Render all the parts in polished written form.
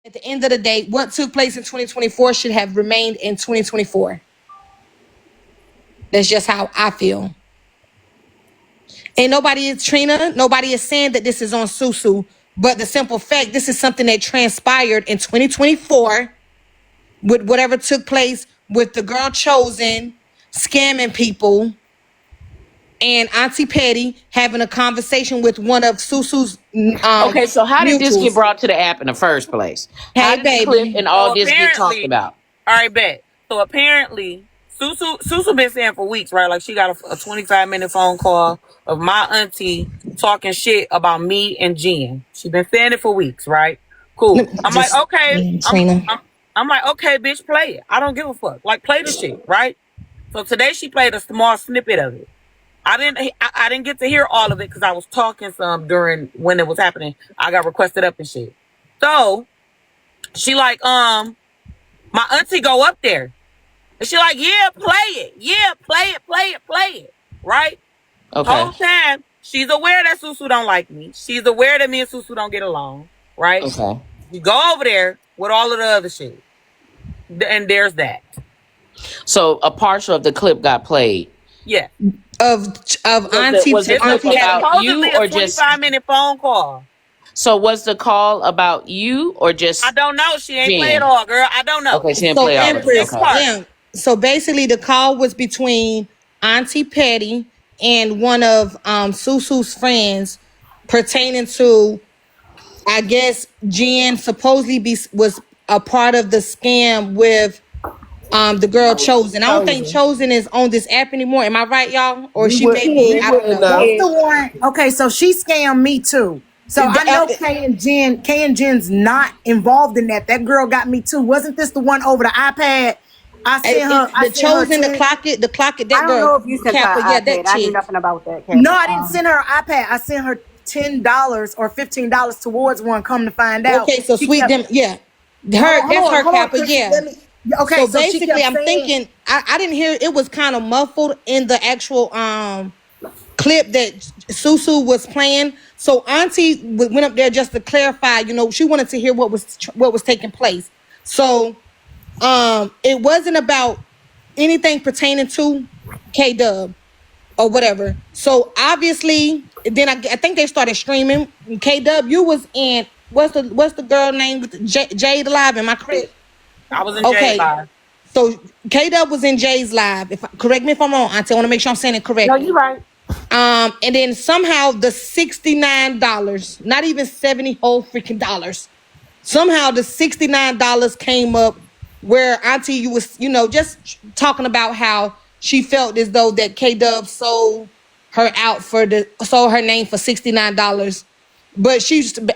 At the end of the day, what took place in 2024 should have remained in 2024. That's just how I feel. And nobody is Trina. Nobody is saying that this is on Susu. But the simple fact, this is something that transpired in 2024 with whatever took place with the girl Chosen scamming people and Auntie Petty having a conversation with one of Susu's Okay, so how did this get mutuals. brought to the app in the first place? How Hey, did the clip baby. and all So this get talked apparently, about? all right, bet. So apparently, Susu been saying for weeks, right? Like she got a 25-minute phone call of my auntie talking shit about me and Jen. She been saying it for weeks, right? Cool. I'm like, okay. Trina. I'm like, okay, bitch, play it. I don't give a fuck. Like, play the shit, right? So today she played a small snippet of it. I didn't get to hear all of it because I was talking some during when it was happening. I got requested up and shit. So she like, my auntie go up there. And she like, yeah, play it. Yeah, play it. Right? Okay. Whole time, she's aware that Susu don't like me. She's aware that me and Susu don't get along. Right? Okay. You go over there with all of the other shit. And there's that. So a partial of the clip got played. Yeah. Of Auntie was it Auntie about Supposedly you a or just? 25-minute phone call. So was the call about you or just? I don't know. She ain't Jen. play it all, girl. I don't know. Okay, she didn't So play all of Empress, it. Okay. yeah. So basically, the call was between Auntie Petty and one of Susu's friends, pertaining to, I guess, Jen supposedly was a part of the scam with the girl Chosen. I don't think Chosen is on this app anymore. Am I right, y'all? Or she may be. I don't know. That's the one. Okay, so she scammed me too. So I know Kay and Jen's not involved in that. That girl got me too. Wasn't this the one over the iPad? I sent her. The Chosen, the clock it. That I girl. don't know if you sent her Kappa, an yeah, iPad. that I knew chick. nothing about that. No, I didn't send her an iPad. I sent her $10 or $15 towards one. Come to find out. Okay, so She sweet kept- them, yeah. Hold on, Kappa, Chrissy, yeah. let me- Okay, So she basically, kept I'm saying- thinking I didn't hear it was kind of muffled in the actual clip that Susu was playing. So Auntie went up there just to clarify. You know, she wanted to hear what was taking place. So it wasn't about anything pertaining to K-Dub or whatever. So obviously, then I think they started streaming. K-Dub, you was in what's the girl name with Jade Live? Am I correct? I was in Okay. Jay's live. So K-Dub was in Jay's live. Correct me if I'm wrong, Auntie. I want to make sure I'm saying it correctly. No, you're right. And then somehow the $69, not even 70 whole freaking dollars, somehow the $69 came up where Auntie, you was, just talking about how she felt as though that K-Dub sold her name for $69. But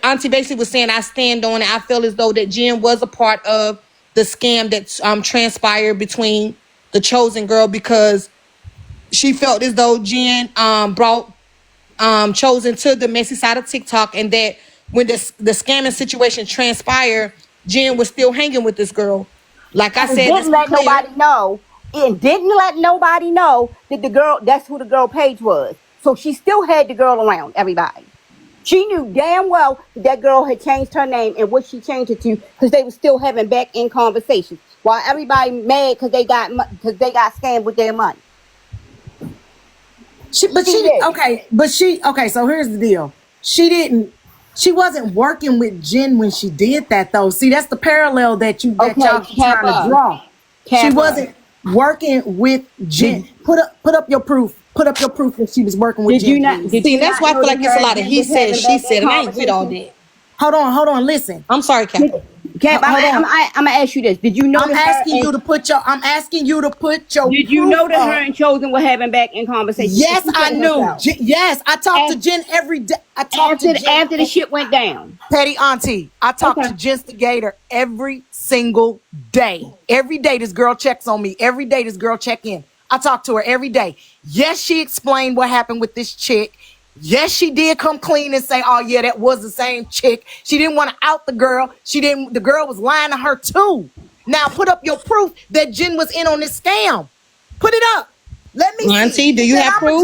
Auntie basically was saying, I stand on it. I feel as though that Jen was a part of the scam that transpired between the Chosen girl, because she felt as though Jen brought Chosen to the messy side of TikTok, and that when the scamming situation transpired, Jen was still hanging with this girl. Like I said, Didn't let nobody know. It didn't let nobody know that the girl, that's who the girl page was. So she still had the girl around everybody. She knew damn well that girl had changed her name and what she changed it to, because they were still having back end conversations while everybody mad because they got scammed with their money. So here's the deal. She wasn't working with Jen when she did that though. See, that's the parallel that y'all keep trying to draw. She wasn't working with Jen. Put up your proof. Put up your proof that she was working with Jen. That's why I feel like it's a lot of he said, she said, and I ain't with all that. Hold on, listen. I'm sorry, Cap. Cap, I'm gonna ask you this. Did you know? I'm asking you to put your. Did you know that her and Chosen were having back in conversation? Yes, I knew. Yes, I talked to Jen every day. I talked to Jen after the shit went down. Petty Auntie, I talk to Jenstigator every single day. Every day this girl checks on me. Every day this girl check in. I talk to her every day. Yes, she explained what happened with this chick. Yes, she did come clean and say, oh yeah, that was the same chick. She didn't want to out the girl. The girl was lying to her too. Now put up your proof that Jen was in on this scam. Put it up. Let me Auntie, see. do you have proof?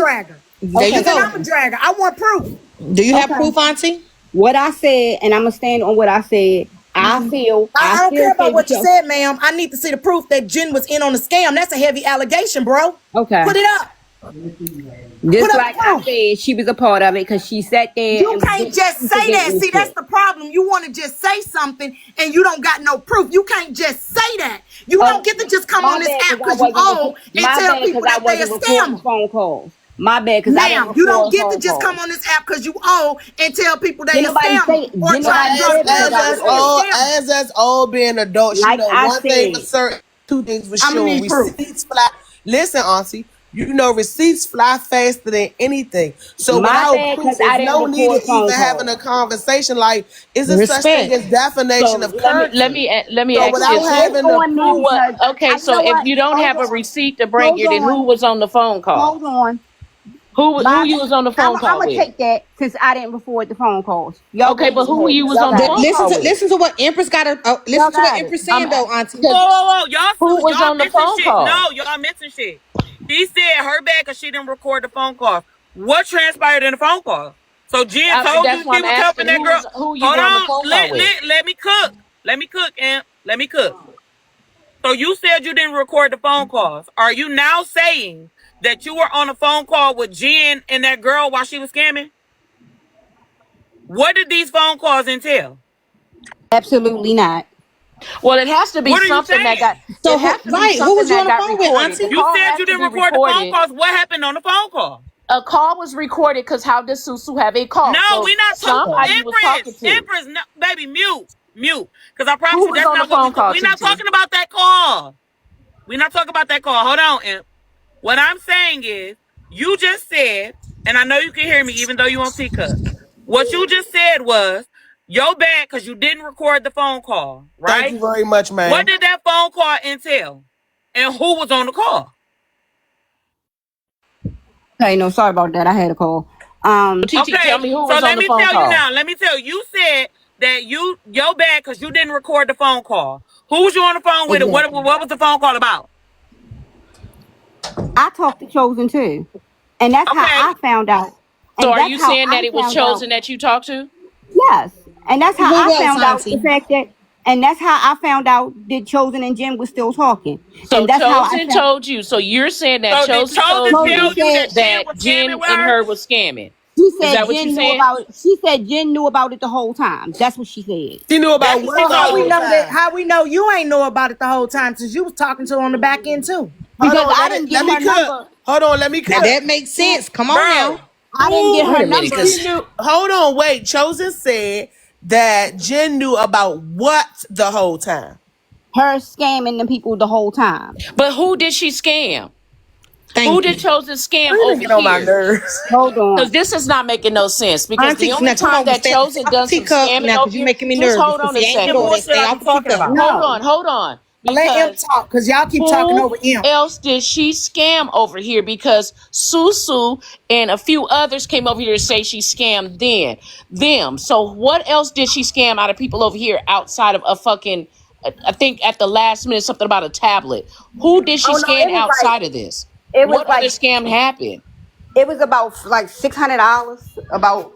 There you go. I'm a dragger. I want proof. Do you have proof, Auntie? What I said, and I'm gonna stand on what I said. I don't care about what you said, ma'am. I need to see the proof that Jen was in on the scam. That's a heavy allegation, bro. Okay. Put it up. Just Put up like the I proof. said, she was a part of it because she sat there. You and can't just say that. See, that's the problem. You want to just say something and you don't got no proof. You can't just say that. You don't get to just come on this app because you own and tell people that they a scammer. Phone calls. My bad, because I Ma'am, didn't you don't record get to phone just come calls. on this app because you own and tell people they a Didn't nobody scammer say- or didn't try to nobody drug say people that. as a scammer. As us all being adults, Like you know I one thing said. for certain, two things for I'ma sure. need proof. Receipts fly. Listen, Auntie, you know receipts fly faster than anything. So My without bad, proof, 'cause there's I didn't no need record of phone even having calls. a conversation. Like, is there such thing Respect. as defamation So of let character? me So ask without this: having It's the on me who was because okay? you So know if what? you don't Hold have a on. receipt to bring Hold you, then who on. was on the phone call? Hold on. Who you was on the phone I'm call gonna with? take that since I didn't record the phone calls. Y'all Okay, go but who ahead. you was Y'all on the got phone it. call with? Listen to what Empress got to Y'all listen to what got it. Empress saying though, Auntie. Whoa, whoa, whoa. Who was Y'all on the missing phone shit. call? No, y'all missing shit. She said her bad because she didn't record the phone call. What transpired in the phone call? So Jen told you That's why she I'm was helping asking that girl. who you Hold were on the on. phone call with. Let me cook. Let me cook, Amp. Let me cook. So you said you didn't record the phone calls. Are you now saying that you were on a phone call with Jen and that girl while she was scamming? What did these phone calls entail? Absolutely not. Well, it has to be What are you something that saying? got. So It has to be right, who something was you on that the got phone with, recorded. Auntie? The You call said has you to didn't be record the phone recorded. calls. What happened on the phone call? A call was recorded because how does Susu have a call? No, So we not talking. somebody was talking to. Empress, no, baby, mute. Because I promise Who you was that's on the not what phone call, we're not TT? talking about that call. We're not talking about that call. Hold on, Imp. What I'm saying is, you just said, and I know you can hear me even though you on Teacup. What you just said was, yo bad because you didn't record the phone call, Thank right? you very much, man. What did that phone call entail? And who was on the call? Hey, no, sorry about that. I had a call. TT, tell me who was so on let the me phone tell call. you now. Let me tell you. You said that yo bad because you didn't record the phone call. Who was you on the phone with? Exactly. What was the phone call about? I talked to Chosen too, and that's how Okay. I found out. So And are that's you how saying that I it was found Chosen out. that you talked to? Yes, and that's how Who I else, found out the Auntie? fact that, and that's how I found out that Chosen and Jim was still talking, So and that's how I Chosen found. told you. So you're saying that So did Chosen Chosen told tell you you that Jen that was Jen scamming with and her? her was scamming. She Is said that what Jen you knew saying? about it. She said Jen knew about it the whole time. That's what she said. She knew about That's what what the she How we whole know that? time. How we know you ain't know about it the whole time since you was talking to her on the back end too? Because Hold on, I didn't get let me her cook. number. Hold on, let me Now cook. that makes sense. Come on now. I didn't get Wait her a minute, number. 'cause- She knew. Hold on, wait. Chosen said that Jen knew about what the whole time. Her scamming the people the whole time. But who did she scam? Thank Who you. did Chosen scam Really over get on my here? nerves. Hold Because on. this is not making no sense. Because Auntie, the only now come time on, that stay Chosen off the done some teacup scamming now over because you're here, making me just nervous. hold on a See, I ain't second. gonna do all that. bullshit Stay I off be the talking teacup. about. No. Hold on. Let him Because talk because y'all keep talking over who him. else did she scam over here? Because Susu and a few others came over here to say she scammed them. So what else did she scam out of people over here outside of a fucking? I think at the last minute something about a tablet. Who did she Oh no, scam outside of this? it was What like other scam happened? it was about like $600. About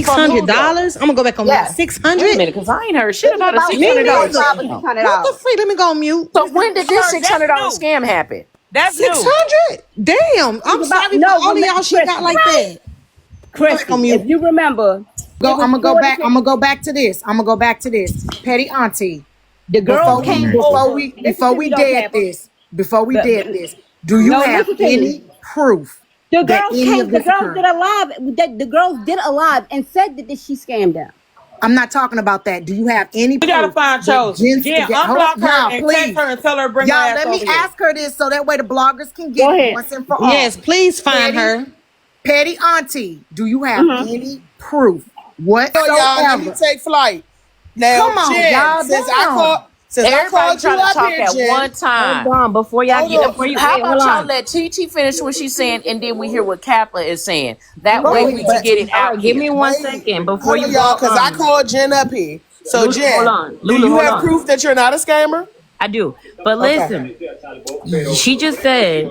From who though? $600. I'm gonna go back on mute. yes. Wait a 600. minute, because I ain't heard shit It was about a about six Me hundred dollar $600 neither. or scam. What the $600. freak? Let me go on mute. So when did this That's $600 new. scam happen? That's new. 600. Damn. I'm It's about sorry for no, all of y'all she got Christy. like that. Let me go back on Christy, if mute. you remember, Go. it was I'm gonna go 40 back. I'm gonna go back to this. I'm gonna go back to this. Petty Auntie. the girls came over. Listen Before to we me though, dead Kappa. this. Before we dead this. Do you No, have listen to any me. proof The that girls any came. of The this girls did occurred? a live. The girls did a live and said that she scammed them. I'm not talking about that. Do you have any We gotta proof find that Chosen. Jen, Hold up, unblock her y'all, and text please. her and tell her to bring her Y'all, ass let me over here. ask her this so that way the bloggers can get Go it ahead. once and for Yes, all. please find her. Petty Auntie, do you have any proof So y'all, let me whatsoever? take flight. Now, Come on, Jen, y'all, since damn. I Everybody called you trying to up talk here, at Jen. one time. Hold on, before y'all Hold get on. before you How wait, hold about y'all on. let TT finish what she's saying and then we hear what Kappa is saying? That Go way ahead, we can get it All out right, give here. me 1 second before Hold you on, go. y'all, because I called Jen up here. So, Lulu, hold Jen, on. do Lulu, you hold have on. proof that you're not a scammer? I do, but Okay. listen. She just said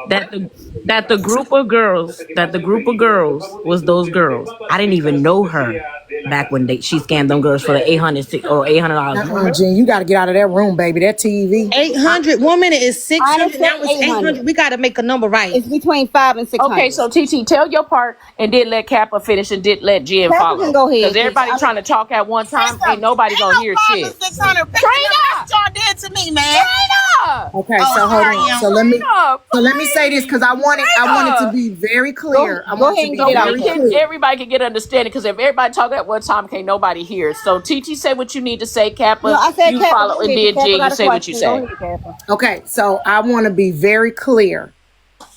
that the group of girls was those girls. I didn't even know her. back when she scammed them girls for the $800. Jen, you got to get out of that room, baby. That TV. 800. 1 minute is I didn't 600. Now say it's 800. 800. We got to make a number right. It's between 5 and 600. Okay, so TT, tell your part and then let Kappa finish and did let Jen Kappa follow. can go ahead, Because everybody because trying to talk at one time, ain't nobody gonna hear shit. 600. Trina! Y'all did to me, man. Trina! Okay, so hold on. So let me say this because I want it to be very clear. I Go want ahead it and to get be it out. very So clear. everybody can get understanding, because if everybody talk at one time, can't nobody hear. So TT, say what you need to say, Kappa. No, I said you Kappa, follow, go and ahead. then Kappa Jen, got you a say what you question. say. Go ahead, Kappa. Okay, so I want to be very clear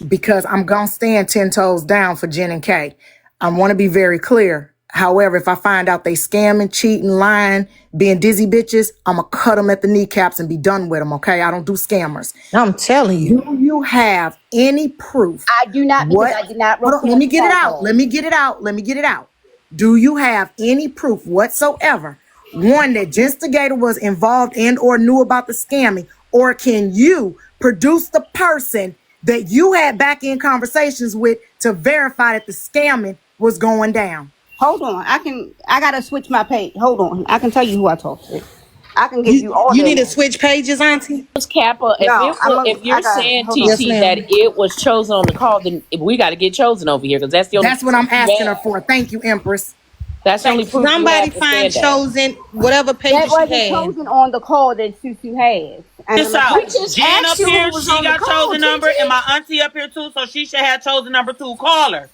because I'm going to stand 10 toes down for Jen and Kay. I want to be very clear. However, if I find out they scamming, cheating, lying, being dizzy bitches, I'm going to cut them at the kneecaps and be done with them, okay? I don't do scammers. I'm telling you. Do you have any proof? I do not, because I did not Hold on, report let me get it the out. phone Let me get it out. Let me get it out. Do you have any proof whatsoever, one, that Genstigator was involved in or knew about the scamming, or can you produce the person that you had back in conversations with to verify that the scamming was going down? Hold on. I gotta switch my page. Hold on. I can tell you who I talked to. I can give you all You their need to names. switch pages, Auntie? Kappa, No, if you're saying hold on. Yes, TT ma'am. that it was chosen on the call, then we got to get chosen over here, because that's the only. That's what I'm proof you asking her have. for. Thank you, Empress. That's the only proof you Somebody have to find stand that. chosen, whatever That pages she wasn't had. chosen on the call that Susu has. And This I'm out. gonna We tell you. just Jen asked up you who here, was she on the got call, chosen number, TT. and my auntie up here too, so she should have chosen number 2. Call her.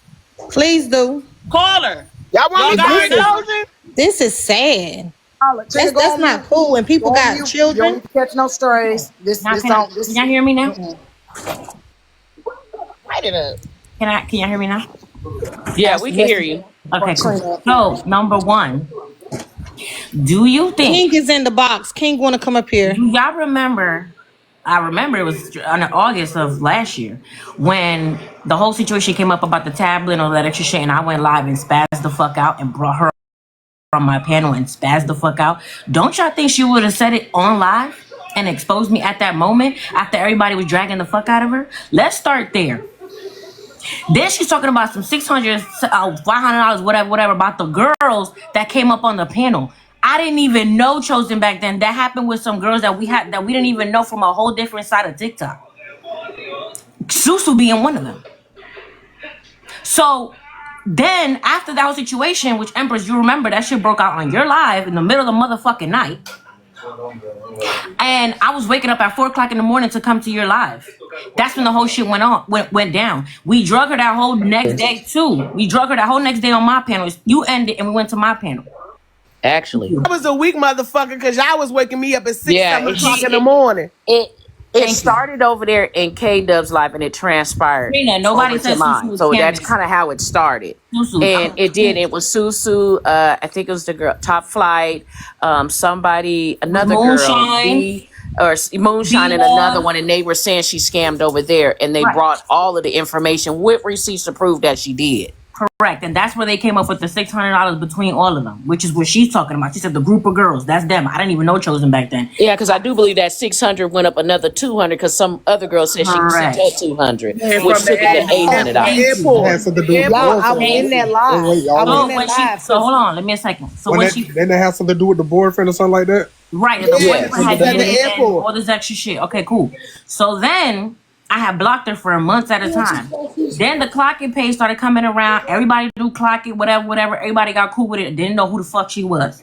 Please do. Call her. Y'all want Y'all me got to her be number? chosen? This is sad. Tina, go That's on not mute. cool when people Go on got mute. You don't children. need to catch no strays. This Now, this can on this. y'all hear me now? Light it up. Can y'all hear me now? Yeah, Ask we the can rest hear of you. Okay, cool. Trina. So, number one, do you think, King is in the box. King want to come up here. do y'all remember? I remember it was in August of last year when the whole situation came up about the tablet and all that extra shit, and I went live and spazzed the fuck out and brought her on my panel and spazzed the fuck out. Don't y'all think she would have said it on live and exposed me at that moment after everybody was dragging the fuck out of her? Let's start there. Then she's talking about some $600, $500, whatever, about the girls that came up on the panel. I didn't even know Chosen back then. That happened with some girls that we didn't even know from a whole different side of TikTok. Susu being one of them. So then after that whole situation, which Empress, you remember that shit broke out on your live in the middle of the motherfucking night. And I was waking up at 4:00 in the morning to come to your live. That's when the whole shit went down. We drug her that whole next day too. We drug her that whole next day on my panel. You ended and we went to my panel. Actually, I was a weak motherfucker because y'all was waking me up at 6, Yeah, 7 and o'clock in the morning. it Thank you. started over there in K Dub's life, and it transpired Trina, nobody over said to Susu mine. was So that's scamming. kind of how it started. Susu, And it did. It was Susu. I think it was the girl Top Flight. Somebody, another Moonshine. girl, V, or Moonshine, and Vila. another one, and they were saying she scammed over there, and they Right. brought all of the information with receipts to prove that she did. Correct. And that's where they came up with the $600 between all of them, which is what she's talking about. She said the group of girls, that's them. I didn't even know Chosen back then. Yeah, because I do believe that 600 went up another 200 because some other girl said she Correct. sent her 200, And which from took the it to $800. airport. Has something to do with Y'all, I boyfriend. was in that live. Wait, I y'all was So in that when she, live. so hold on, let me a second. So when when that, she, then that has something to do with the boyfriend or something like that. right, and the Yeah, boyfriend she had was at did the it and airport. all this extra shit. Okay, cool. So then I had blocked her for months at a time. Then the clocking page started coming around. Everybody do clock it, whatever. Everybody got cool with it. Didn't know who the fuck she was.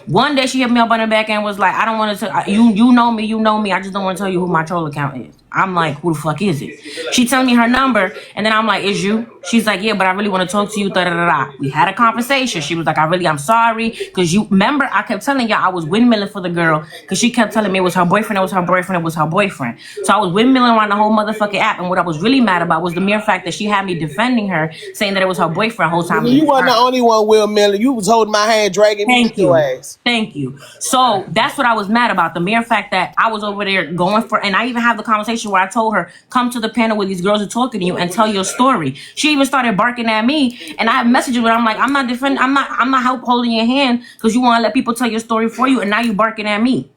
One day she hit me up on the back end, was like, I don't want to tell you know me. I just don't want to tell you who my troll account is. I'm like, who the fuck is it? She telling me her number, and then I'm like, is you? She's like, yeah, but I really want to talk to you. Da da da da. We had a conversation. She was like, I'm sorry, because you remember I kept telling y'all I was windmilling for the girl, because she kept telling me it was her boyfriend. So I was windmilling around the whole motherfucking app, and what I was really mad about was the mere fact that she had me defending her, saying that it was her boyfriend the whole time. You wasn't the only one, Will Miller. You was holding my hand, dragging me Thank with your you. ass. Thank you. So that's what I was mad about. The mere fact that I was over there going for, and I even have the conversation where I told her, come to the panel where these girls are talking to you and tell your story. She even started barking at me, and I have messages where I'm like, I'm not defending, I'm not help holding your hand because you want to let people tell your story for you, and now you barking at me.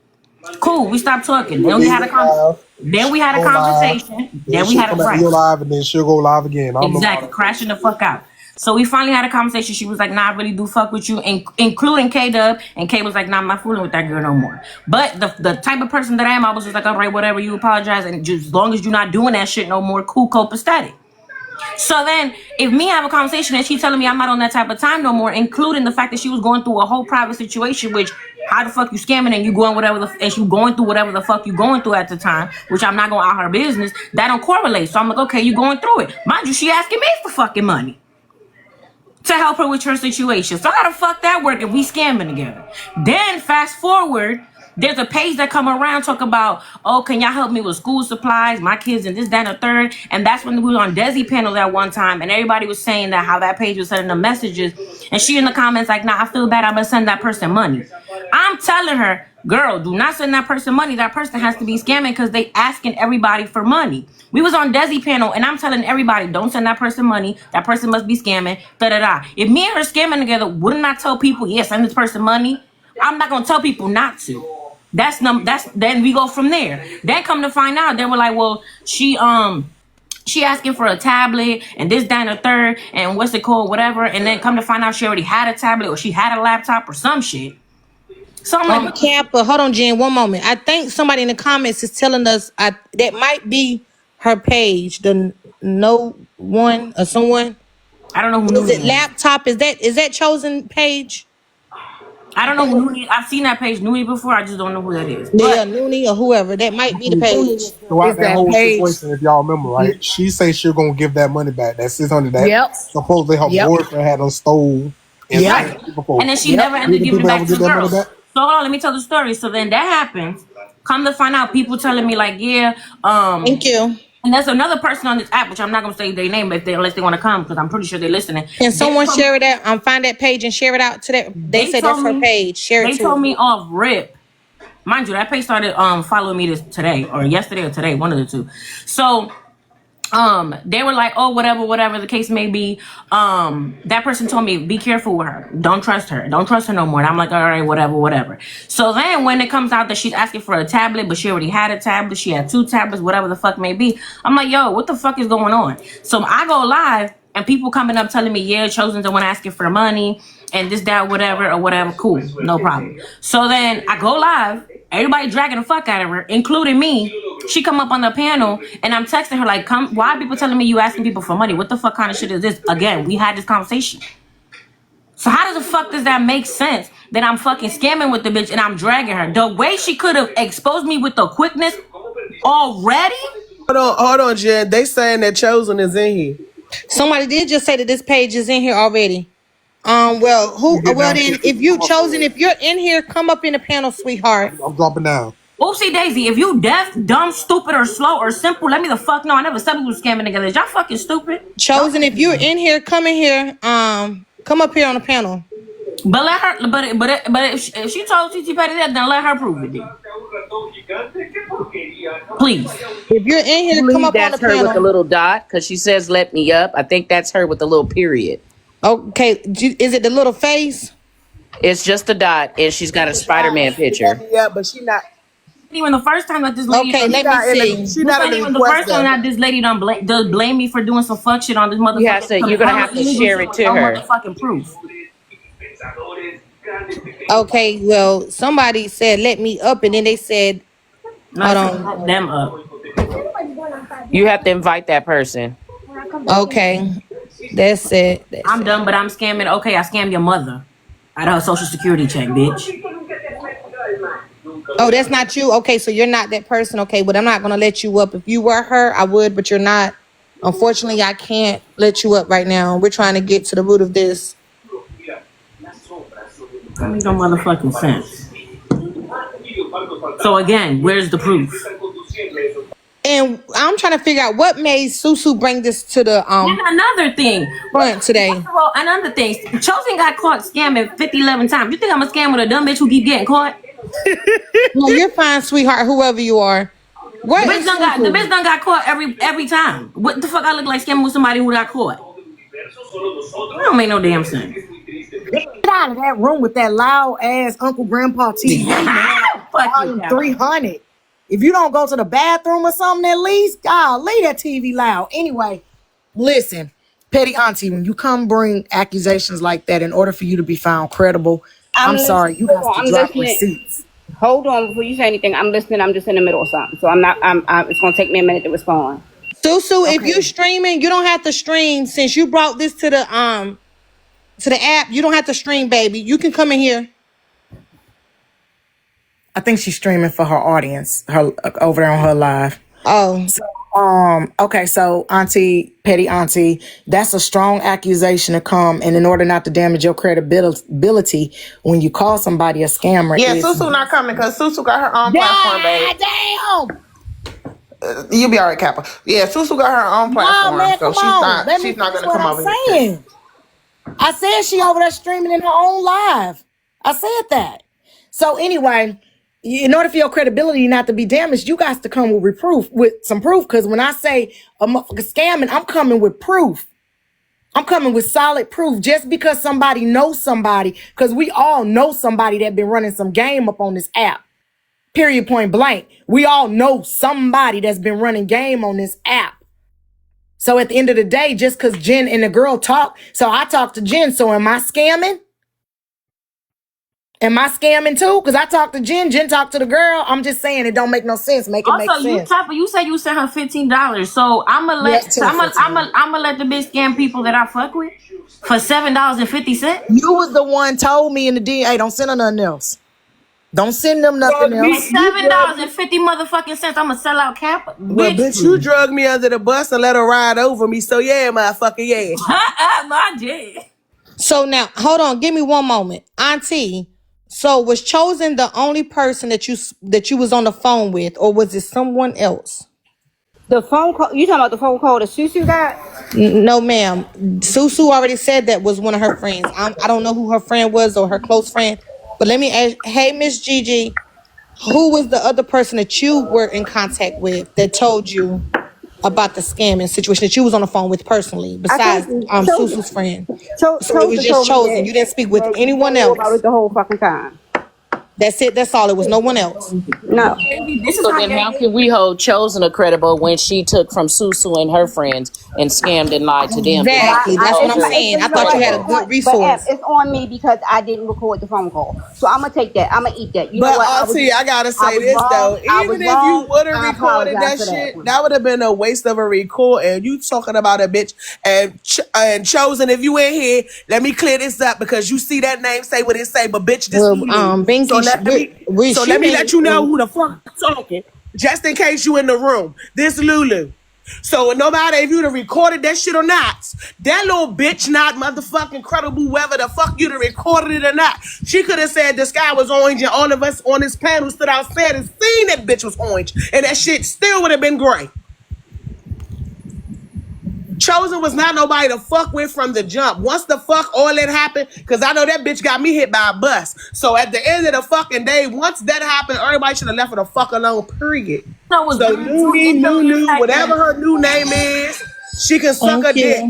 Cool, we stopped talking. Then we had a conversation. Then we had a conversation. Then we had a You're live, and then she'll go live again. I don't exactly know. crashing the fuck out. So we finally had a conversation. She was like, nah, I really do fuck with you, including K-Dub. And K was like, nah, I'm not fooling with that girl no more. But the type of person that I am, I was just like, all right, whatever, you apologize. And just as long as you're not doing that shit no more, cool, copacetic. So then, if me have a conversation and she telling me I'm not on that type of time no more, including the fact that she was going through a whole private situation, which how the fuck you scamming and you going and you going through whatever the fuck you going through at the time, which I'm not going out her business, that don't correlate. So I'm like, okay, you going through it. Mind you, she asking me for fucking money to help her with her situation. So how the fuck that work if we scamming together? Then fast forward, there's a page that come around talk about, oh, can y'all help me with school supplies, my kids and this, that, and the third. And that's when we were on Desi panel that one time, and everybody was saying that how that page was sending them messages. And she in the comments like, nah, I feel bad, I'm gonna send that person money. I'm telling her, girl, do not send that person money. That person has to be scamming because they asking everybody for money. We was on Desi panel and I'm telling everybody, don't send that person money. That person must be scamming. Da-da-da. If me and her scamming together, wouldn't I tell people, yeah, send this person money? I'm not gonna tell people not to. That's then we go from there. Then come to find out, they were like, well, she asking for a tablet and this, that, and the third, and what's it called, whatever. And then come to find out she already had a tablet or she had a laptop or some shit. So I'm like, Cap, but hold on, Jen, one moment. I think somebody in the comments is telling us that might be her page, the no one or someone. I don't know who is it. Laptop is that chosen page? I don't know who Noonie. I've seen that page Noonie before. I just don't know who that is. Yeah, Noonie or whoever. That might be the page. Throughout that whole page. situation, if y'all remember, right? She say she's gonna give that money back. That $600. That Yep. supposedly her boyfriend had them stole. Yep. And then she never ended up giving back to the girl. Back? So hold on, let me tell the story. So then that happens. Come to find out, people telling me like, yeah, thank you. And there's another person on this app, which I'm not gonna say their name unless they want to come, because I'm pretty sure they're listening. Can someone share it out? Find that page and share it out to that. They said that's her page. Share it. They told me off rip. Mind you, that page started following me today or yesterday or today, one of the two. So they were like, oh, whatever the case may be. That person told me, be careful with her. Don't trust her no more. And I'm like, all right, whatever. So then when it comes out that she's asking for a tablet, but she already had a tablet, she had 2 tablets, whatever the fuck may be, I'm like, yo, what the fuck is going on? So I go live and people coming up telling me, yeah, Chosen's the one asking for money and this, that, whatever. Cool, no problem. So then I go live, everybody dragging the fuck out of her, including me. She come up on the panel and I'm texting her like, why are people telling me you asking people for money? What the fuck kind of shit is this? Again, we had this conversation. So how the fuck does that make sense that I'm fucking scamming with the bitch and I'm dragging her? The way she could have exposed me with the quickness already? Hold on, Jen. They saying that Chosen is in here. Somebody did just say that this page is in here already. Well, then, if you chosen, if you're in here, come up in the panel, sweetheart. I'm dropping down. Oopsie daisy, if you deaf, dumb, stupid, or slow, or simple, let me the fuck know. I never said we was scamming together. Is y'all fucking stupid? Chosen, if you're in here, come in here. Come up here on the panel. But let her. But if she told TT Petty that, then let her prove it. Then. Please. If you're in here, come up on the That's her panel. with the little dot because she says "let me up." I think that's her with the little period. Okay, is it the little face? It's just a dot, and she's got a Spider-Man picture. Yeah, but she not. Even the first time that this lady. Okay, let me see. She not in even the the first time question. that this lady does blame me for doing some fuck shit on this motherfucker. You're gonna have to share it to her. Motherfucking proof. Okay, well, somebody said let me up, and then they said, hold on. Let them up. You have to invite that person. Okay, that's it. I'm done, but I'm scamming. Okay, I scammed your mother out of her social security check, bitch. Oh, that's not you? Okay, so you're not that person. Okay, but I'm not going to let you up. If you were her, I would, but you're not. Unfortunately, I can't let you up right now. We're trying to get to the root of this. That makes no motherfucking sense. So again, where's the proof? And I'm trying to figure out what made Susu bring this to the And another thing. front today. First of all, another thing. Chosen got caught scamming 11 times. You think I'm a scam with a dumb bitch who keep getting caught? No, you're fine, sweetheart, whoever you are. What The bitch done got caught every time. What the fuck I look like scamming with somebody who got caught? That don't make no damn sense. Get out of that room with that loud ass Uncle Grandpa TV. Fuck you, 300. If you don't go to the bathroom or something, at least, God, leave that TV loud. Anyway, listen, Petty Auntie, when you come bring accusations like that, in order for you to be found credible, I'm sorry, you have to I'm drop listening. receipts. Hold on before you say anything. I'm listening. I'm just in the middle of something, so I'm not. It's gonna take me a minute to respond. Susu, if Okay. you streaming, you don't have to stream. Since you brought this to the app, you don't have to stream, baby. You can come in here. I think she's streaming for her audience, her over there on her live. Oh, Okay, so Auntie, Petty Auntie, that's a strong accusation to come, and in order not to damage your credibility, when you call somebody a scammer, Yeah, is Susu not coming because Susu got her own platform, babe. damn. You be all right, Kappa. Yeah, Susu got her own No, platform, man, so come on. Let me she's not finish gonna what come I'm over here. saying. I said she over there streaming in her own live. I said that. So anyway, in order for your credibility not to be damaged, you guys to come with some proof. Because when I say a motherfucker scamming, I'm coming with proof. I'm coming with solid proof. Just because somebody knows somebody, because we all know somebody that been running some game up on this app. Period, point blank. We all know somebody that's been running game on this app. So at the end of the day, just because Jen and the girl talk, so I talked to Jen. So am I scamming? Am I scamming too? Because I talked to Jen, Jen talked to the girl. I'm just saying it don't make no sense. Make it make Also, you sense. Chopper, you said you sent her $15. So I'ma Yes, I'ma let the bitch scam people that I fuck with for $7.50. You was the one told me in the DM, hey, don't send her nothing else. Don't send them nothing Well, else. $7.50 motherfucking cents. I'ma sell out Cap. Well, bitch, you drug me under the bus and let her ride over me. So yeah, motherfucker, yeah. My dick. so now hold on. Give me one moment, Auntie. So was Chosen the only person that you was on the phone with, or was it someone else? The phone call. You talking about the phone call that Susu got? No, ma'am. Susu already said that was one of her friends. I don't know who her friend was or her close friend, but let me ask. Hey, Miss Gigi, who was the other person that you were in contact with that told you about the scamming situation that you was on the phone with personally, besides Susu's friend? So it was just Chosen. You didn't speak with anyone else. About it the whole fucking time. That's it. That's all. It was no one else. No. This is So then how can we hold Chosen accountable when she took from Susu and her friends and scammed and lied to them? Exactly. That's what I'm saying. I thought you had a good resource. But it's on me because I didn't record the phone call. So I'm gonna take that. I'm gonna eat that. You know But what? Auntie, I gotta I say was this wrong. though. I was Even if wrong. you would have I recorded that apologize for shit, one. that would have been a waste of a record. And you talking about a bitch and Chosen. If you in here, let me clear this up because you see that name say what it say. But bitch, this Well, Lulu. Binky, So let me let you know who the fuck talking, just in case you in the room. This Lulu. So no matter if you'd have recorded that shit or not, that little bitch not motherfucking credible, whether the fuck you'd have recorded it or not. She could have said the sky was orange and all of us on this panel stood outside and seen that bitch was orange, and that shit still would have been gray. Chosen was not nobody to fuck with from the jump. Once the fuck all that happened, because I know that bitch got me hit by a bus. So at the end of the fucking day, once that happened, everybody should have left her the fuck alone, period. So Nunu, whatever her new name is, she can suck a dick.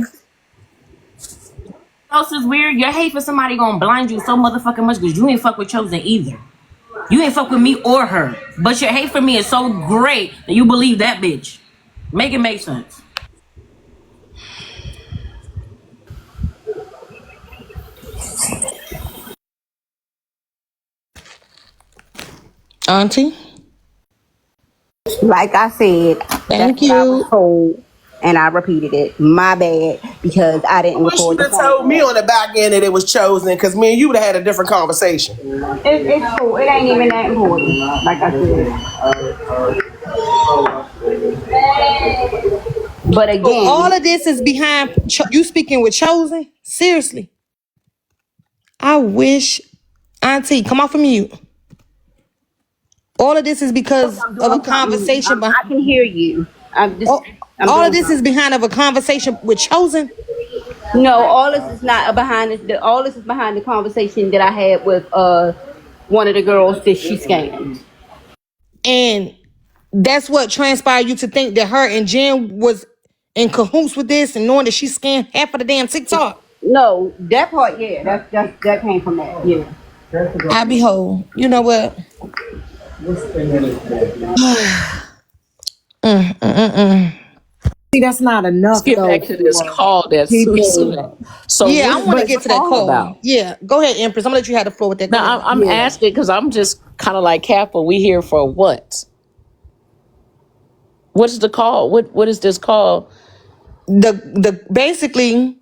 Else is weird. Your hate for somebody gonna blind you so motherfucking much because you ain't fuck with Chosen either. You ain't fuck with me or her. But your hate for me is so great that you believe that bitch. Make it make sense. Auntie, Like I said, thank that's what I was you. told, and I repeated it. My bad because I didn't Wish record you the would have told phone me call. on the back end that it was Chosen, because me and you would have had a different conversation. It's cool. It ain't even that important. Like I said. But again, All of this is behind you speaking with Chosen. Seriously, I wish, Auntie, come off of mute. All of this is because of a conversation. I can hear you. All of this is behind of a conversation with Chosen. No, all this is not behind this. All this is behind the conversation that I had with one of the girls that she scammed. And that's what transpired you to think that her and Jen was in cahoots with this and knowing that she scammed half of the damn TikTok. No, that part, yeah, that came from that, yeah. I behold. You know what? See, that's not enough Let's get though. back to this call that People, Susu. So Yeah, I what want to is get this to that call. about? Yeah, go ahead, Empress. I'm gonna let you have the floor with that. Go Now ahead. I'm asking because I'm just kind of like Kappa. We here for what? What is the call? What is this call? The basically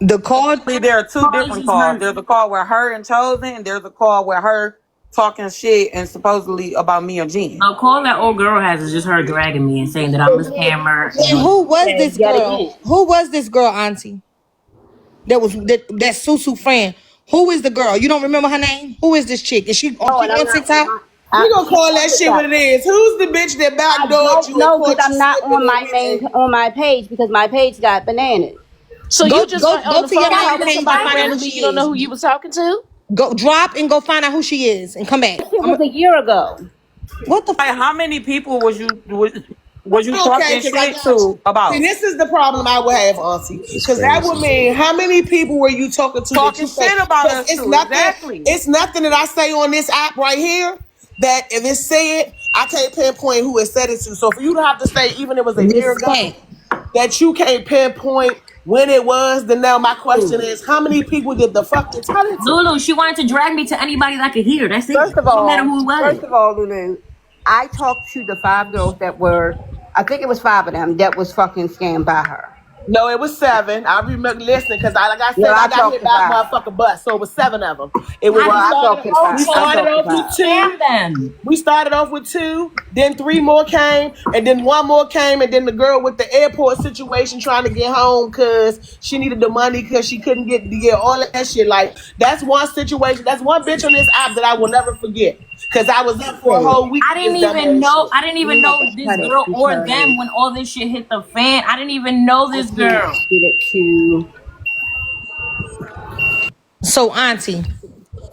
the call. See, there are two different calls. There's a call where her and Chosen, and there's a call where her talking shit and supposedly about me or Jen. The call that old girl has is just her dragging me and saying that I'm a scammer. And who was this girl? Who was this girl, Auntie? That Susu friend. Who is the girl? You don't remember her name? Who is this chick? Is she on TikTok? We gonna call that shit what it is. Who's the bitch that backdoored you? No, because I'm not on my page because my page got bananas. So Go- you just go- went go on the to your phone mouth talking to page somebody and find out who randomly. she You don't know is. who you was talking to? Go drop and go find out who she is and come back. It was a year ago. What the? Like, how many people was you Okay, talking 'cause I shit got to you. about? See, this is the problem I would have, Auntie. Because that would mean how many people were you talking to? Talking that you shit say- about 'cause us it's too, nothing. exactly. It's nothing that I say on this app right here that if it's said, I can't pinpoint who it said it to. So for you to have to say, even if it was a year ago, Respect. that you can't pinpoint when it was, then now my question is, how many people did the fuck you tell it to? Lulu, she wanted to drag me to anybody that could hear. That's it. First of No matter who it was. all, Lulu, I talked to the 5 girls that were, I think it was 5 of them that was fucking scammed by her. No, it was 7. I remember listening because like I said, Yeah, I I got talked hit by a about motherfucking bus. So it was 7 of them. It was. Well, I talked We about- started I talked off with about- 2. Scam them. We started off with 2, then 3 more came, and then 1 more came, and then the girl with the airport situation trying to get home because she needed the money because she couldn't get all that shit. Like, that's one situation. That's one bitch on this app that I will never forget because I was up for a whole week. I didn't even know this girl or them when all this shit hit the fan. I didn't even know this girl. Get it to, So Auntie,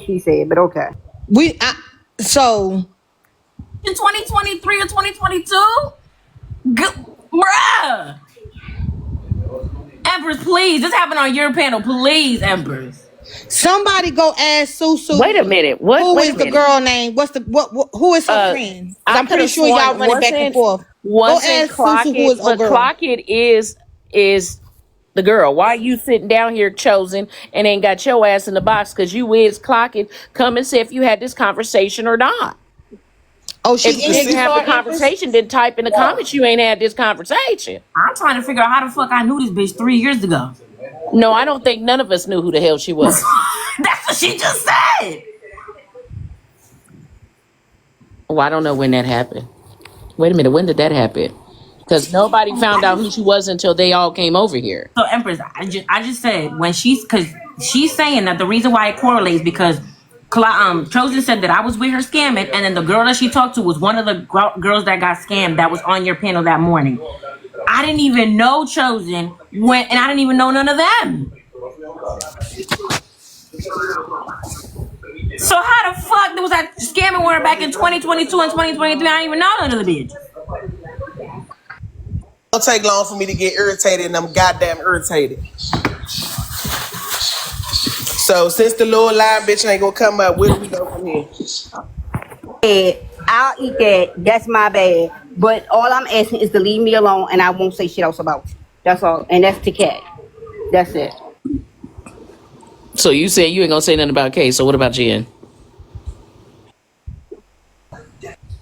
she said, but okay. so In 2023 or 2022? Bruh. Empress, please. This happened on your panel. Please, Empress. somebody go ask Susu. Wait a minute. What? Who wait is a the minute. girl name? Who is her friend? 'Cause I'm pretty sure y'all running back and forth. Go Once ask Clock Susu who is it, her but girl. Clock it is the girl. Why you sitting down here Chosen and ain't got your ass in the box? Because you is Clock it. Come and say if you had this conversation or not. Oh, she If you didn't have the conversation, then type in the comments you ain't had this conversation. I'm trying to figure out how the fuck I knew this bitch 3 years ago. No, I don't think none of us knew who the hell she was. That's what she just said. Oh, I don't know when that happened. Wait a minute, when did that happen? Because nobody found out who she was until they all came over here. So Empress, I just said when because she's saying that the reason why it correlates because Chosen said that I was with her scamming, and then the girl that she talked to was one of the girls that got scammed that was on your panel that morning. I didn't even know Chosen and I didn't even know none of them. So how the fuck was I scamming with her back in 2022 and 2023? I didn't even know none of the bitch. Don't take long for me to get irritated, and I'm goddamn irritated. So since the little line bitch ain't gonna come up, where do we go from here? I'll eat that. That's my bad. But all I'm asking is to leave me alone, and I won't say shit else about you. That's all. And that's to Kat. That's it. So you said you ain't gonna say nothing about Kay. So what about Jen?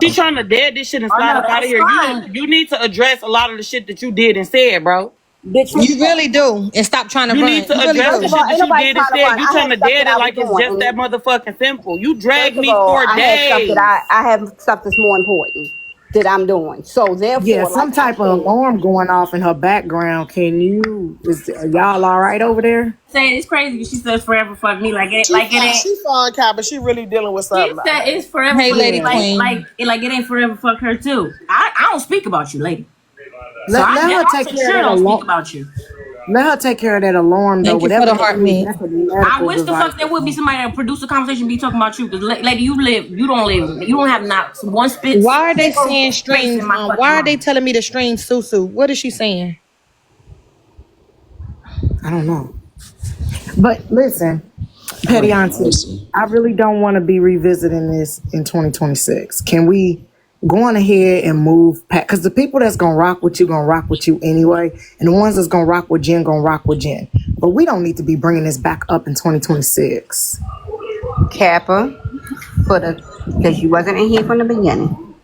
She trying to dead this shit and slide up out of here. You need to address a lot of the shit that you did and said, bro. Bitch, You really do, and stop trying to You run. need to You really address do. the shit that Ain't you nobody did and trying to said. run. You I trying to had stuff dead that I it like was it's just doing. that motherfucking simple. You dragged me First of all, for I had stuff days. that I have stuff that's more important that I'm doing. So therefore, Yeah, some like type of alarm going off in her background. Are y'all all right over there? Saying it's crazy. She says forever fuck me like it ain't. She fine, Kai, but she really dealing with She something. said it's forever. Hey, fuck Lady me, Queen. like it ain't forever. Fuck her too. I don't speak about you, lady. Let I her take for care sure of that don't speak alarm. about you. Let her take care of that alarm though. Thank you for Whatever the heart, that is, man. that's a medical I wish the device. fuck there would be somebody that produce a conversation be talking about you. Because lady, you don't have not one spit. Why are they single saying space streams? in my fucking Why are they mind. telling me to stream Susu? What is she saying? I don't know. But listen, Petty Auntie, I really don't want to be revisiting this in 2026. Can we going ahead and move past, because the people that's gonna rock with you anyway, and the ones that's gonna rock with Jen. But we don't need to be bringing this back up in 2026. Kappa, because you wasn't in here from the beginning.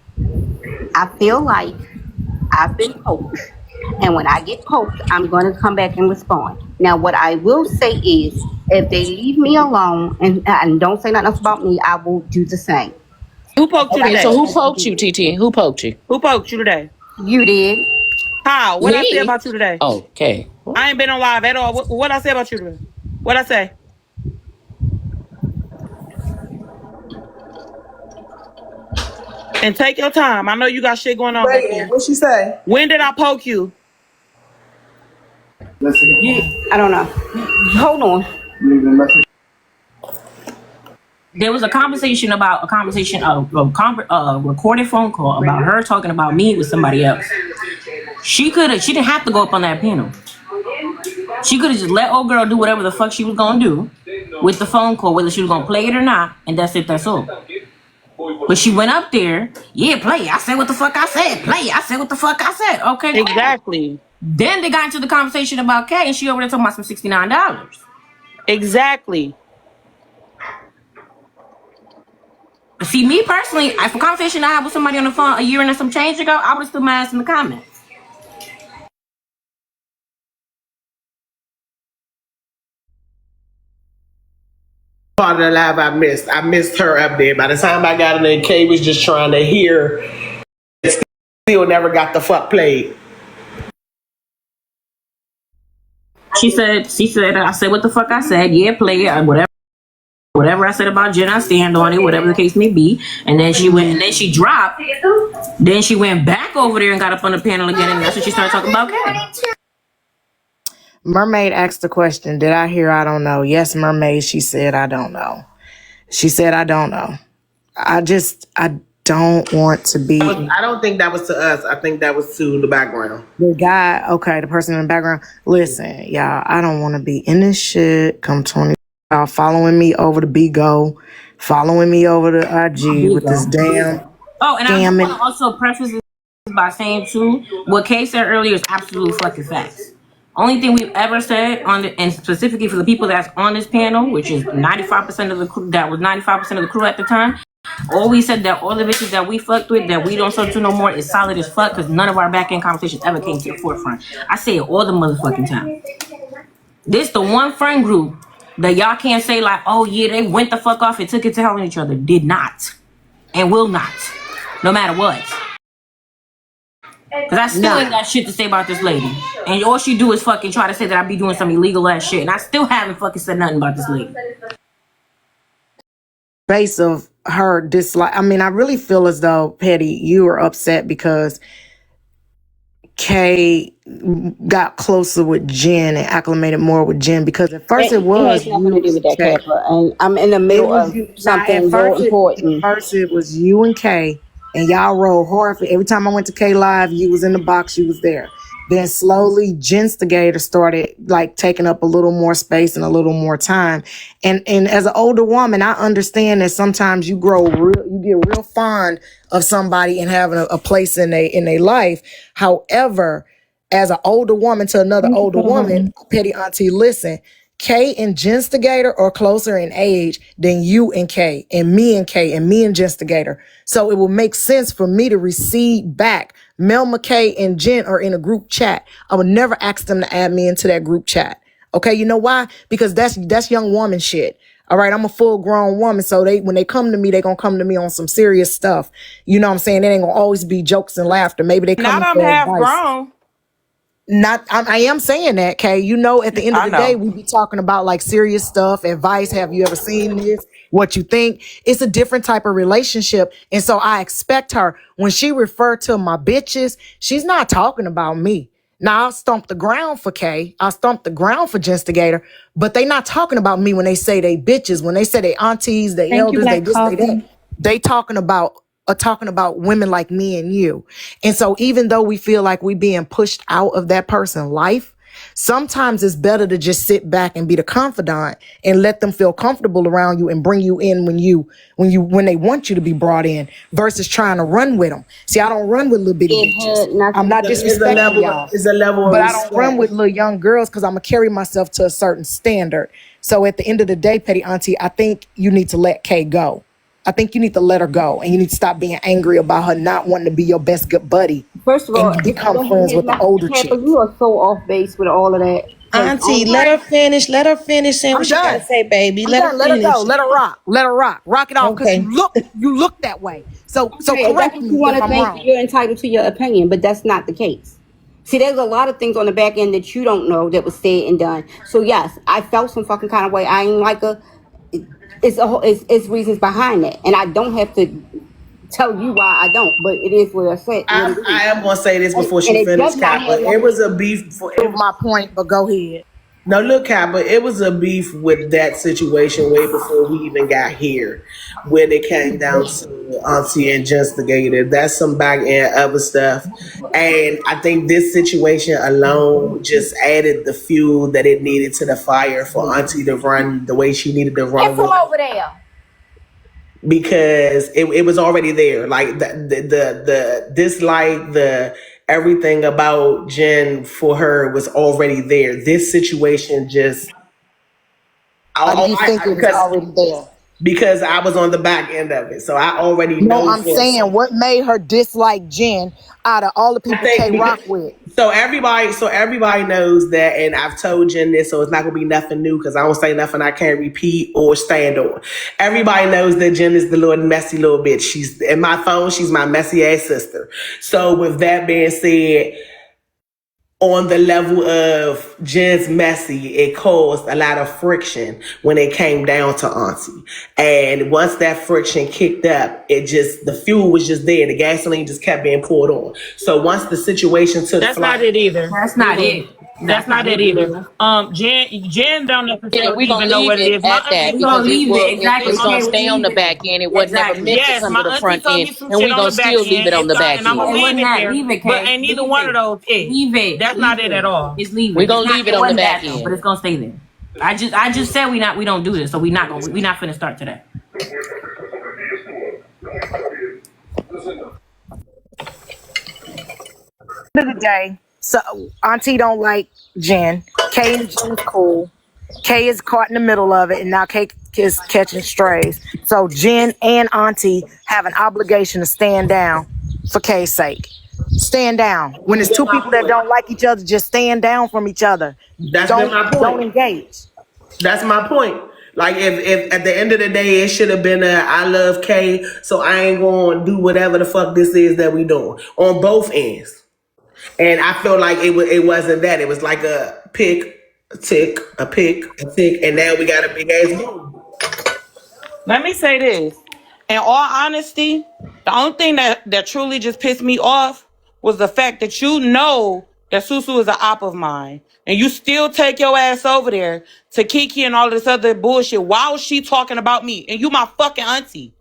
I feel like I've been poked. And when I get poked, I'm going to come back and respond. Now, what I will say is, if they leave me alone and don't say nothing else about me, I will do the same. Who poked you Okay, today? so who poked you, TT? Who poked you? Who poked you today? You did. How? What I Me? say about you today? Okay. I ain't been on live at all. What I say about you today? What I say? And take your time. I know you got shit going on back there. What she say? When did I poke you? I don't know. Hold on. There was a recorded phone call about her talking about me with somebody else. She didn't have to go up on that panel. She could have just let old girl do whatever the fuck she was gonna do with the phone call, whether she was gonna play it or not, and that's it, that's all. But she went up there, yeah, play. I said what the fuck I said. Play. I said what the fuck I said. Okay, cool. Exactly. Then they got into the conversation about Kay, and she over there talking about some $69. Exactly. See, me personally, if a conversation I had with somebody on the phone a year and some change ago, I would have stood my ass in the comments. Part of the live I missed. I missed her up there. By the time I got in there, Kay was just trying to hear. Still never got the fuck played. She said, I said what the fuck I said. Yeah, play it. Whatever I said about Jen, I stand on it, whatever the case may be. And then she went, and then she dropped. Then she went back over there and got up on the panel again, and that's when she started talking about Kay. Mermaid asked the question, did I hear I don't know? Yes, Mermaid, she said I don't know. She said I don't know. I don't want to be... I don't think that was to us. I think that was to the background. The guy, okay, the person in the background. Listen, y'all, I don't want to be in this shit come 20... Y'all following me over to Bigo, following me over to IG with this damn... Oh, and I want to also preface this by saying, too, what Kay said earlier is absolute fucking facts. Only thing we've ever said and specifically for the people that's on this panel, which is 95% of the crew, that was 95% of the crew at the time, all we said that all the bitches that we fucked with that we don't talk to no more is solid as fuck because none of our back end conversations ever came to the forefront. I say it all the motherfucking time. This the one friend group that y'all can't say like, oh yeah, they went the fuck off and took it to hell on each other. Did not and will not, no matter what. Because I still ain't got shit to say about this lady. And all she do is fucking try to say that I be doing some illegal ass shit. And I still haven't fucking said nothing about this lady. Base of her dislike. I mean, I really feel as though, Petty, you were upset because Kay got closer with Jen and acclimated more with Jen because at first it was has nothing to do with that, Kappa. And I'm in the middle of something very important. At first it was you and Kay. And y'all rolled hard. Every time I went to K Live, you was in the box, you was there. Then slowly, Jenstigator started like taking up a little more space and a little more time. And as an older woman, I understand that sometimes you get real fond of somebody and having a place in their life. However, as an older woman to another older woman, Petty Auntie, listen. Kay and Jenstigator are closer in age than you and Kay and me and Jenstigator. So it will make sense for me to recede back. Mel McKay and Jen are in a group chat. I would never ask them to add me into that group chat. Okay, you know why? Because that's young woman shit. All right, I'm a full grown woman. So when they come to me, they gonna come to me on some serious stuff. You know what I'm saying? It ain't gonna always be jokes and laughter. Maybe they come Not I'm half grown. I am saying that, Kay. You know, at the end of the day, we be talking about like serious stuff, advice. Have you ever seen this? What you think? It's a different type of relationship. And so I expect her, when she referred to my bitches, she's not talking about me. Now, I'll stomp the ground for Kay. I'll stomp the ground for Jenstigator. But they not talking about me when they say they bitches. When they say they aunties, they elders, they this, they that. They talking about women like me and you. And so even though we feel like we being pushed out of that person's life, Sometimes it's better to just sit back and be the confidant and let them feel comfortable around you and bring you in when they want you to be brought in versus trying to run with them. See, I don't run with little bitty It bitches. had nothing. I'm not disrespecting y'all. It's a level of But I don't respect. run with little young girls because I'm going to carry myself to a certain standard. So at the end of the day, Petty Auntie, I think you need to let Kay go. I think you need to let her go, and you need to stop being angry about her not wanting to be your best good buddy. First of all, And you become friends with the older chick. You are so off base with all of that. Auntie, let her finish. Let her finish saying I'm what she done. gotta say, baby. I'm Let done. her Let her finish. go. Let her rock. Let her rock. Rock it off because Okay. you look that way. So Okay, correct that's what me you want if to I'm think. wrong. You're entitled to your opinion, but that's not the case. See, there's a lot of things on the back end that you don't know that was said and done. So yes, I felt some fucking kind of way. I ain't like a. It's reasons behind that, and I don't have to tell you why I don't. But it is what I said. What it is. I am gonna say this before And she it does finished, not Kappa. have It was a beef for Prove my point, but go ahead. no, look, Kappa. It was a beef with that situation way before we even got here, when it came down to Auntie and Justigator. That's some back end other stuff, and I think this situation alone just added the fuel that it needed to the fire for Auntie to run the way she needed to Get run from with. over there. Because it was already there. Like the dislike, the everything about Jen for her was already there. This situation just Why do you think it was already there? because I was on the back end of it, so I already No, know. I'm saying what made her dislike Jen out of all the I people think K rock with. so everybody knows that, and I've told Jen this, so it's not gonna be nothing new because I don't say nothing I can't repeat or stand on. Everybody knows that Jen is the little messy little bitch. She's in my phone. She's my messy ass sister. So with that being said, on the level of Jen's messy, it caused a lot of friction when it came down to Auntie. And once that friction kicked up, the fuel was just there. The gasoline just kept being poured on. So once the situation took That's flight, not it either. That's not it. That's not it either. Jen don't And necessarily we're gonna even know leave what it it is. My at that auntie We're gonna told because me, leave it. Exactly. it's gonna Okay, stay we'll on leave the it back then. end. It was never Exactly. meant to yes, come my to the auntie front told end, me some and shit we're on gonna the back still leave end, it on the back and I'm gonna end. It was leave it not. there. Leave it, But Kay. ain't neither Leave one it. of those it. Leave it. That's Leave not it at all. It's leave We're it. gonna It's not, leave it it on the wasn't back that though, end. but it's gonna stay there. I just said we don't do this, so we not finna start today. End of the day, so Auntie don't like Jen. Kay and Jen is cool. Kay is caught in the middle of it, and now Kay is catching strays. So Jen and Auntie have an obligation to stand down for Kay's sake. Stand down. When it's two people that don't like each other, just stand down from each other. that's been my Don't point. engage. That's my point. Like if at the end of the day it should have been I love Kay, so I ain't gonna do whatever the fuck this is that we doing on both ends. And I feel like it wasn't that. It was like a pick, a tick, a pick, a tick, and now we got a big ass boom. Let me say this. In all honesty, the only thing that truly just pissed me off was the fact that you know that Susu is an op of mine. And you still take your ass over there to Kiki and all this other bullshit while she talking about me. And you my fucking auntie.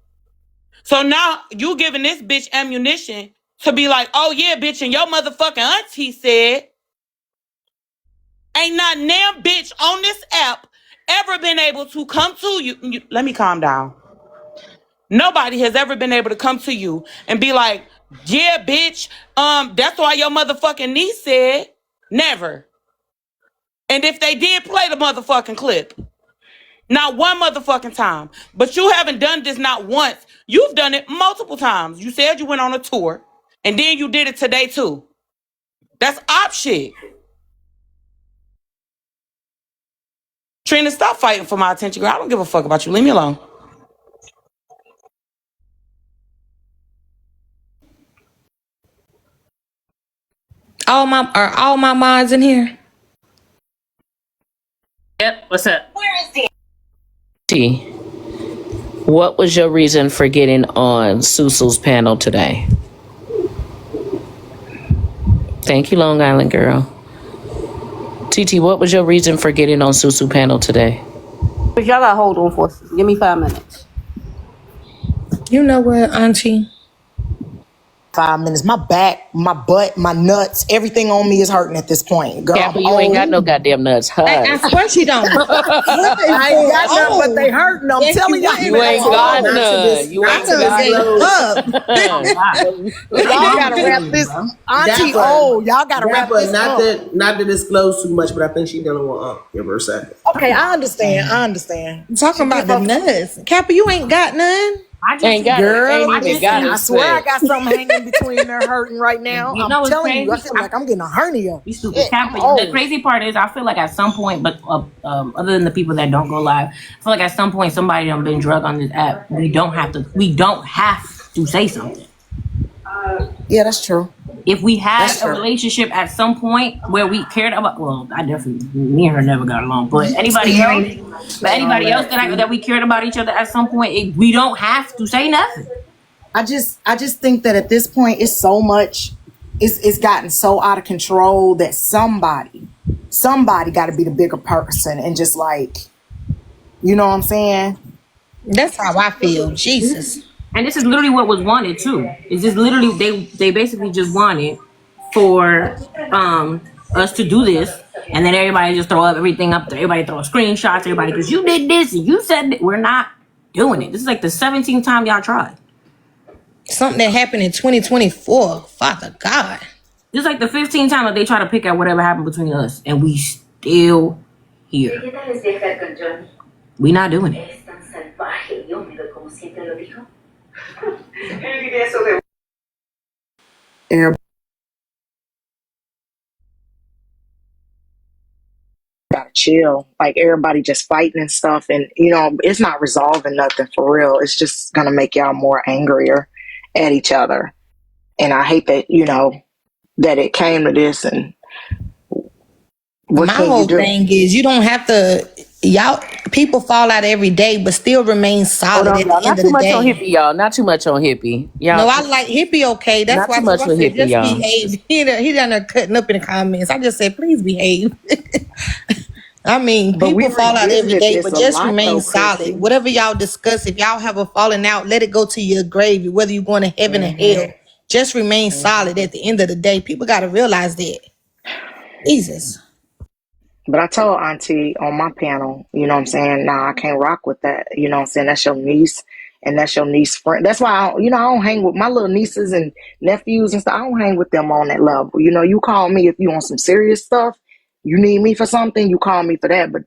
So now you giving this bitch ammunition to be like, oh yeah, bitch, and your motherfucking auntie said, ain't not damn bitch on this app ever been able to come to you. Let me calm down. Nobody has ever been able to come to you and be like, yeah, bitch, that's why your motherfucking niece said. Never. And if they did play the motherfucking clip, not one motherfucking time. But you haven't done this not once. You've done it multiple times. You said you went on a tour, and then you did it today too. That's op shit. Trina, stop fighting for my attention, girl. I don't give a fuck about you. Leave me alone. Are all my mods in here? Yep. What's up? T, what was your reason for getting on Susu's panel today? Thank you, Long Island girl. TT, what was your reason for getting on Susu panel today? But y'all gotta hold on for give me 5 minutes. You know what, Auntie? 5 minutes. My back, my butt, my nuts, everything on me is hurting at this point. Girl, Kappa, I'm you ain't got old. no goddamn nuts. I Hush. swear she don't. I ain't got nothing, but they hurting. I'm Yes, telling you y'all. ain't. You ain't Hold got on, not to none. You I ain't done got gave up. Oh, God. Y'all gotta wrap this. Auntie Dapper. old. Y'all gotta wrap Dapper, this up. not to disclose too much, but I think she dealing with Give her a second. Okay, I understand. I understand. Talking about the nuts. Kappa, you ain't got none. I just Ain't got it. Girl, Ain't I even just got I it. swear I Said. got something hanging between their hurting right now. You I'm know what's telling you, I crazy? feel like I'm getting a hernia. You stupid Shit, cat. I'm But the old. crazy part is, I feel like at some point, but other than the people that don't go live, I feel like at some point somebody done been drug on this app. We don't have to say something. Yeah, that's true. If we had That's a true. relationship at some point where we cared about, well, I definitely, me and her never got along, but anybody You else, ain't even saying all that. that we cared about each other at some point, we don't have to say nothing. I just think that at this point it's so much, it's gotten so out of control that somebody got to be the bigger person and just like, you know what I'm saying? That's how I feel. Jesus. And this is literally what was wanted too. It's just literally they basically just wanted for us to do this, and then everybody just throw up everything up there. Everybody throw screenshots. Everybody, because you did this and you said that. We're not doing it. This is like the 17th time y'all tried. Something that happened in 2024. Father God. This is like the 15th time that they try to pick at whatever happened between us, and we still here. We not doing it. Everybody gotta chill. Like everybody just fighting and stuff, and it's not resolving nothing for real. It's just gonna make y'all more angrier at each other. And I hate that that it came to this. And what My can you whole do? thing is you don't have to. Y'all, people fall out every day, but still remain solid Hold on, at y'all. the end Not of too the much on day. hippie, y'all. Not too much on hippie. Y'all. No, I like hippie. Okay, that's Not why too much I with said hippie, just y'all. behave. He down there cutting up in the comments. I just said please behave. I mean, But we people fall out every revisit day, this but a just lot remain though, solid. Chrissy. Whatever y'all discuss, if y'all have a falling out, let it go to your grave. Whether you're going to heaven or hell, just remain solid at the end of the day. People got to realize that. Jesus. But I told Auntie on my panel, you know what I'm saying? Nah, I can't rock with that. You know what I'm saying? That's your niece and that's your niece friend. That's why I don't hang with my little nieces and nephews and stuff. I don't hang with them on that level. You call me if you want some serious stuff. You need me for something, you call me for that. But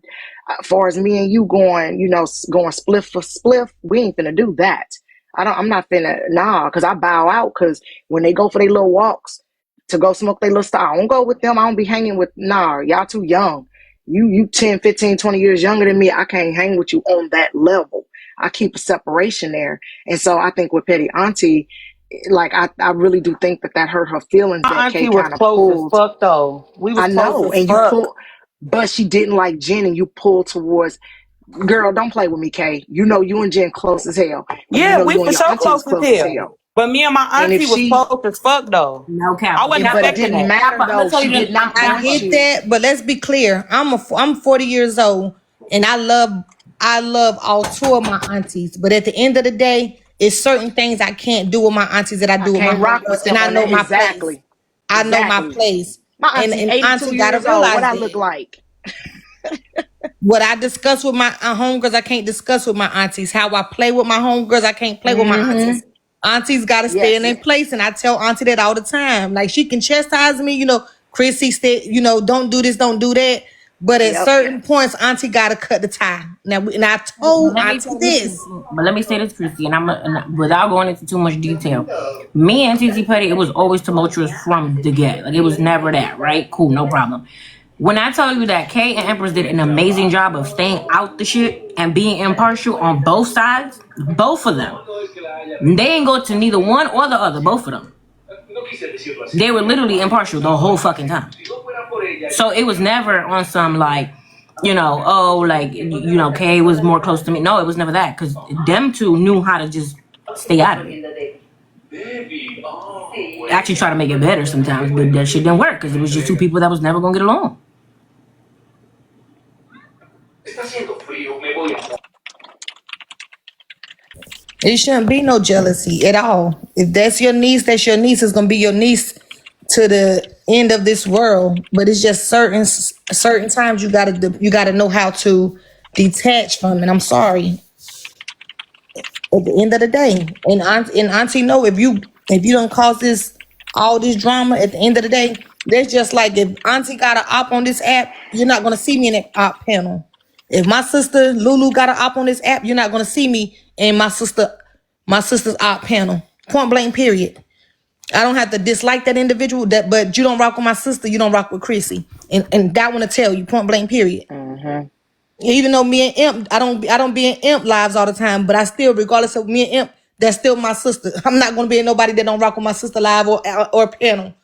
as far as me and you going spliff for spliff, we ain't finna do that. I'm not finna, because I bow out, because when they go for their little walks to go smoke their little stuff, I don't go with them. I don't be hanging with, y'all too young. You 10, 15, 20 years younger than me. I can't hang with you on that level. I keep a separation there. And so I think with Petty Auntie, like I really do think that hurt her feelings, My that Kay auntie was kind of close as pulled. fuck though. We was I close know, as and you fuck. pull, but she didn't like Jen, and you pulled towards. Girl, don't play with me, Kay. You know you and Jen close as hell, and you Yeah, know we you and for your sure auntie was close as close as hell. hell. But me and my And if auntie was she, close as fuck though. No I cap. wasn't but it affecting didn't that. matter I'm gonna though. tell She you did this. not I want get you. that, but let's be clear. I'm 40 years old, and I love all two of my aunties. But at the end of the day, it's certain things I can't do with my aunties that I I do with my can't rock homegirls, with and them I on know that. my place. Exactly. I know my Exactly. place, My and auntie, and 82 auntie gotta years old. What realize I that. look like? What I discuss with my homegirls, I can't discuss with my aunties. How I play with my homegirls, I can't play with my aunties. Aunties got to stay in Yes. their place, and I tell auntie that all the time. Like she can chastise me, Chrissy said, don't do this, don't do that. But at Yep. certain points, auntie got to cut the tie. And I But told let me auntie say this, this. Chrissy. Chrissy, and without going into too much detail, me and TT Petty, it was always tumultuous from the get. Like it was never that, right? Cool, no problem. When I tell you that Kay and Empress did an amazing job of staying out the shit and being impartial on both sides, both of them, they ain't go to neither one or the other, both of them. They were literally impartial the whole fucking time. So it was never on some like, Kay was more close to me. No, it was never that, because them two knew how to just stay out of it. Actually try to make it better sometimes, but that shit didn't work because it was just two people that was never gonna get along. It shouldn't be no jealousy at all. If that's your niece, that's your niece. It's gonna be your niece to the end of this world. But it's just certain times you gotta know how to detach from it. I'm sorry. At the end of the day, and auntie know if you don't cause all this drama at the end of the day, that's just like if auntie got an op on this app, you're not gonna see me in that op panel. If my sister Lulu got an op on this app, you're not gonna see me in my sister's op panel. Point blank, period. I don't have to dislike that individual, but you don't rock with my sister, you don't rock with Chrissy, and that one to tell you point blank, period. Even though me and Imp, I don't be in Imp lives all the time, but I still, regardless of me and Imp, that's still my sister. I'm not gonna be in nobody that don't rock with my sister live or panel.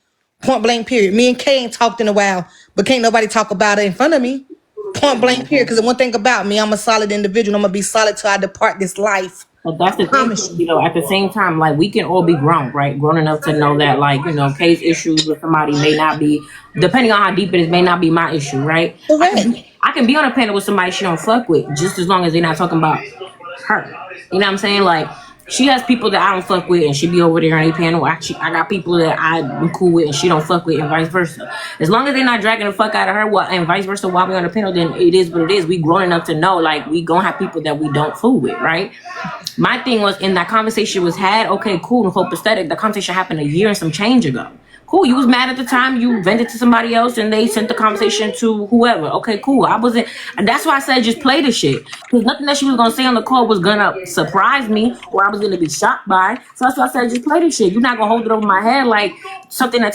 Point blank, period. Me and Kay ain't talked in a while, but can't nobody talk about it in front of me. Point blank, period. Because the one thing about me, I'm a solid individual. I'm gonna be solid till I depart this life. But that's the thing, you know, at the same time, like, we can all be grown, right? Grown enough to know that, like, you know, case issues with somebody may not be, depending on how deep it is, may not be my issue, right? I can be on a panel with somebody she don't fuck with, just as long as they're not talking about her. You know what I'm saying? Like, she has people that I don't fuck with, and she be over there on a panel. I got people that I'm cool with, and she don't fuck with, and vice versa. As long as they're not dragging the fuck out of her, and vice versa, while we on the panel, then it is what it is. We grown enough to know, like, we gonna have people that we don't fool with, right? My thing was, in that conversation was had, okay, cool, and for pathetic, the conversation happened a year and some change ago. Cool, you was mad at the time, you vented to somebody else, and they sent the conversation to whoever. Okay, cool. I wasn't, and that's why I said just play the shit. Because nothing that she was gonna say on the call was gonna surprise me, or I was gonna be shocked by. So that's why I said just play the shit. You're not gonna hold it over my head like something that